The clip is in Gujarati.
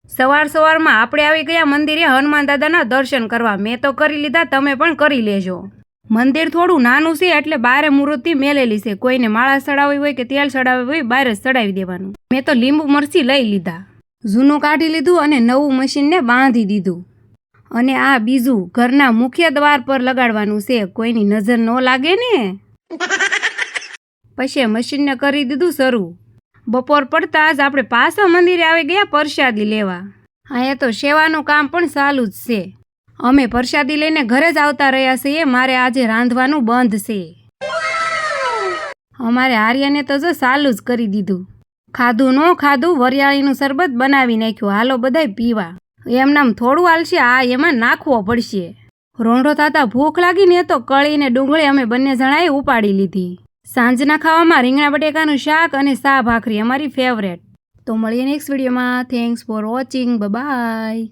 સવારમાં આપણે આવી ગયા મંદિરે હનુમાન દાદાના દર્શન કરવા। મેં તો કરી લીધા, તમે પણ કરી લેજો। મંદિર થોડું નાનું છે એટલે બારે મૂર્તિ મેલેલી છે। કોઈને માળા ચડાવી હોય કે તેલ ચડાવી હોય બહાર જ ચડાવી દેવાનું। મેં તો લીંબુ મરચી લઈ લીધા, જૂનું કાઢી લીધું અને નવું મશીનને બાંધી દીધું। અને આ બીજું ઘરના મુખ્ય દ્વાર પર લગાડવાનું છે, કોઈની નજર ન લાગે ને। પછી મશીનને કરી દીધું શરૂ। બપોર પડતા જ આપણે પાછા મંદિરે આવી ગયા પ્રસાદી લેવા। અહીંયા તો સેવાનું કામ પણ ચાલુ જ છે। અમે પ્રસાદી લઈને ઘરે જ આવતા રહ્યા છીએ। મારે આજે રાંધવાનું બંધ છે। અમારે આર્યને તો જો ચાલુ જ કરી દીધું। ખાધું ન ખાધું વરિયાળીનું શરબત બનાવી નાખ્યું, હાલો બધાય પીવા। એમનામ થોડું હાલશે, આ એમાં નાખવો પડશે। રોંઢો થતા ભૂખ લાગીને તો કળીને ડુંગળી અમે બંને જણાએ ઉપાડી લીધી। સાંજના ખાવામાં રીંગણા બટેકાનું શાક અને સા ભાખરી અમારી ફેવરેટ। તો મળીએ નેક્સ્ટ વિડીયોમાં। Thanks for watching, by.